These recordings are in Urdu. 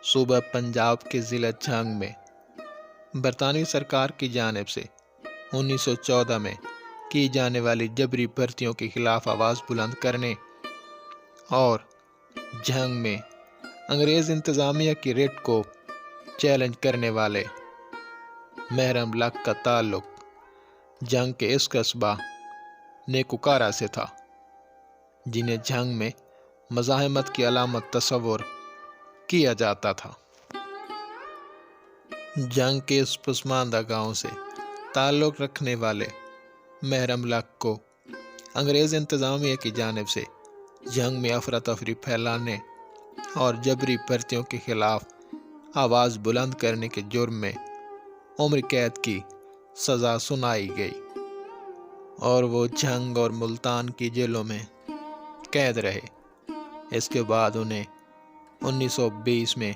صوبہ پنجاب کے ضلع جھنگ میں برطانوی سرکار کی جانب سے 1914 میں کی جانے والی جبری بھرتیوں کے خلاف آواز بلند کرنے اور جھنگ میں انگریز انتظامیہ کی ریٹ کو چیلنج کرنے والے محرم لق کا تعلق جنگ کے اس قصبہ نیکوکارا سے تھا، جنہیں جنگ میں مزاحمت کی علامت تصور کیا جاتا تھا۔ جنگ کے اس پسماندہ گاؤں سے تعلق رکھنے والے محرم لق کو انگریز انتظامیہ کی جانب سے جنگ میں افراتفری پھیلانے اور جبری بھرتیوں کے خلاف آواز بلند کرنے کے جرم میں عمر قید کی سزا سنائی گئی اور وہ جھنگ اور ملتان کی جیلوں میں قید رہے۔ اس کے بعد انہیں 1920 میں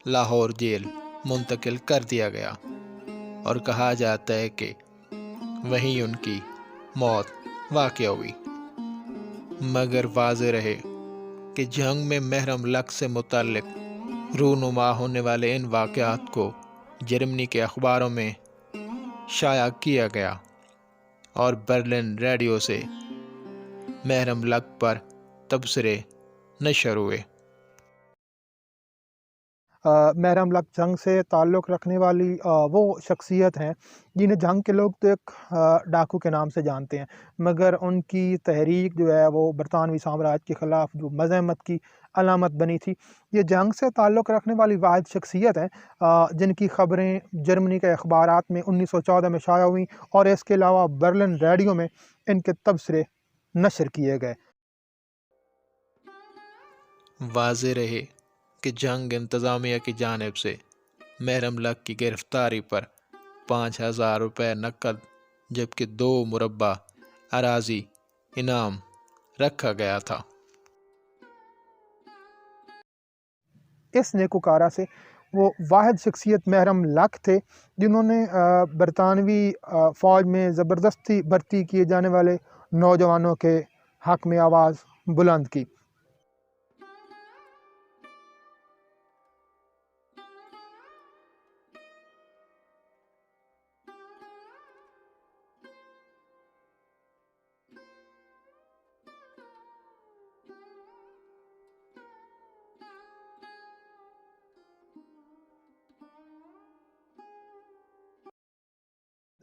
لاہور جیل منتقل کر دیا گیا اور کہا جاتا ہے کہ وہیں ان کی موت واقع ہوئی۔ مگر واضح رہے کہ جنگ میں محرم لق سے متعلق رونما ہونے والے ان واقعات کو جرمنی کے اخباروں میں شائع کیا گیا اور برلن ریڈیو سے محرم لق پر تبصرے نشر ہوئے۔ محرم لق جنگ سے تعلق رکھنے والی وہ شخصیت ہیں جنہیں جنگ کے لوگ تو ایک ڈاکو کے نام سے جانتے ہیں، مگر ان کی تحریک جو ہے وہ برطانوی سامراج کے خلاف جو مزاحمت کی علامت بنی تھی۔ یہ جنگ سے تعلق رکھنے والی واحد شخصیت ہیں جن کی خبریں جرمنی کے اخبارات میں 1914 میں شائع ہوئیں اور اس کے علاوہ برلن ریڈیو میں ان کے تبصرے نشر کیے گئے۔ واضح رہے کہ جنگ انتظامیہ کی جانب سے محرم لق کی گرفتاری پر 5,000 روپے نقد جبکہ 2 مربع اراضی انعام رکھا گیا تھا۔ اس نیکوکارا سے وہ واحد شخصیت محرم لق تھے جنہوں نے برطانوی فوج میں زبردستی بھرتی کیے جانے والے نوجوانوں کے حق میں آواز بلند کی۔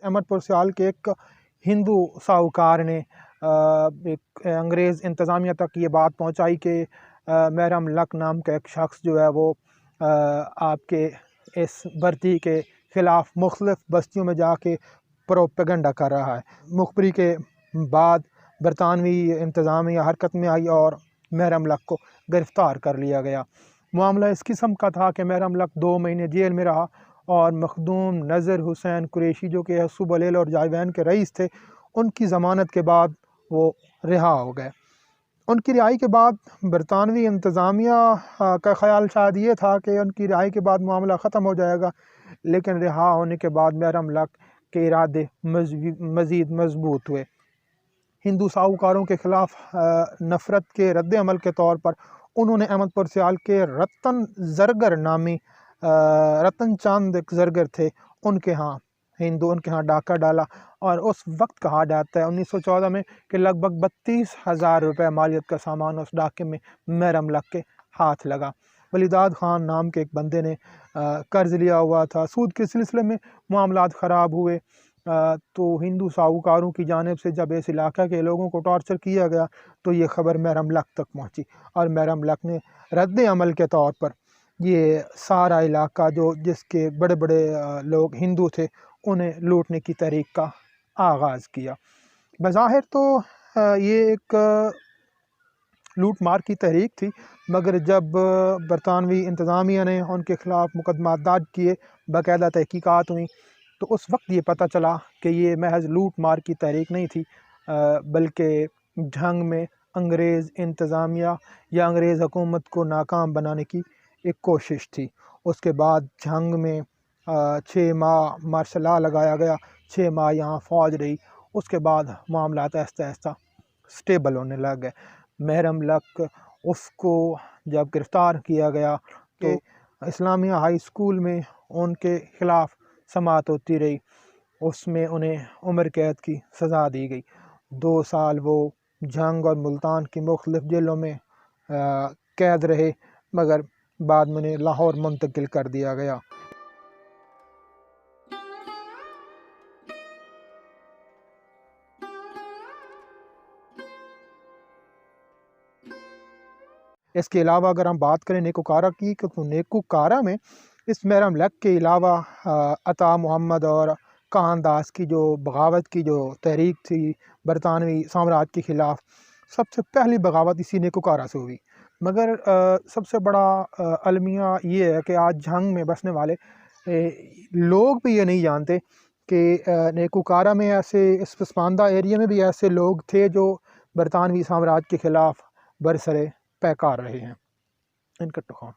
احمد پور سیال کے ایک ہندو ساہوکار نے ایک انگریز انتظامیہ تک یہ بات پہنچائی کہ محرم لق نام کا ایک شخص جو ہے وہ آپ کے اس بھرتی کے خلاف مختلف بستیوں میں جا کے پروپیگنڈا کر رہا ہے۔ مخبری کے بعد برطانوی انتظامیہ حرکت میں آئی اور محرم لق کو گرفتار کر لیا گیا۔ معاملہ اس قسم کا تھا کہ محرم لق 2 مہینے جیل میں رہا اور مخدوم نذر حسین قریشی جو کہ حسب اللیل اور جائیوین کے رئیس تھے، ان کی ضمانت کے بعد وہ رہا ہو گئے۔ ان کی رہائی کے بعد برطانوی انتظامیہ کا خیال شاید یہ تھا کہ ان کی رہائی کے بعد معاملہ ختم ہو جائے گا، لیکن رہا ہونے کے بعد محرم لق کے ارادے مزید مضبوط ہوئے۔ ہندو ساہوکاروں کے خلاف نفرت کے رد عمل کے طور پر انہوں نے احمد پور سیال کے رتن زرگر نامی رتن چاند ایک زرگر تھے، ان کے ہاں ڈاکہ ڈالا اور اس وقت کہا جاتا ہے 1914 میں کہ لگ بھگ 32,000 روپے مالیت کا سامان اس ڈاکے میں محرم لق کے ہاتھ لگا۔ ولیداد خان نام کے ایک بندے نے قرض لیا ہوا تھا، سود کے سلسلے میں معاملات خراب ہوئے تو ہندو ساہوکاروں کی جانب سے جب اس علاقہ کے لوگوں کو ٹارچر کیا گیا تو یہ خبر محرم لق تک پہنچی اور محرم لق نے رد عمل کے طور پر یہ سارا علاقہ جس کے بڑے بڑے لوگ ہندو تھے انہیں لوٹنے کی تحریک کا آغاز کیا۔ بظاہر تو یہ ایک لوٹ مار کی تحریک تھی، مگر جب برطانوی انتظامیہ نے ان کے خلاف مقدمات درج کیے، باقاعدہ تحقیقات ہوئیں، تو اس وقت یہ پتہ چلا کہ یہ محض لوٹ مار کی تحریک نہیں تھی بلکہ جنگ میں انگریز انتظامیہ یا انگریز حکومت کو ناکام بنانے کی ایک کوشش تھی۔ اس کے بعد جنگ میں 6 ماہ مارشل لا لگایا گیا، 6 ماہ یہاں فوج رہی، اس کے بعد معاملات آہستہ آہستہ سٹیبل ہونے لگ گئے۔ محرم لق اس کو جب گرفتار کیا گیا تو اسلامیہ ہائی اسکول میں ان کے خلاف سماعت ہوتی رہی، اس میں انہیں عمر قید کی سزا دی گئی۔ 2 سال وہ جھنگ اور ملتان کی مختلف جیلوں میں قید رہے، مگر بعد میں انہیں لاہور منتقل کر دیا گیا۔ اس کے علاوہ اگر ہم بات کریں نیکوکارہ کی تو نیکوکارہ میں اس محرم لک کے علاوہ عطا محمد اور کان داس کی جو بغاوت کی جو تحریک تھی برطانوی سامراج کے خلاف، سب سے پہلی بغاوت اسی نیکوکارہ سے ہوئی۔ مگر سب سے بڑا المیہ یہ ہے کہ آج جھنگ میں بسنے والے لوگ بھی یہ نہیں جانتے کہ نیکوکارہ میں ایسے اس پسماندہ ایریا میں بھی ایسے لوگ تھے جو برطانوی سامراج کے خلاف برسرے پیکار رہے ہیں۔ ان کا ٹخان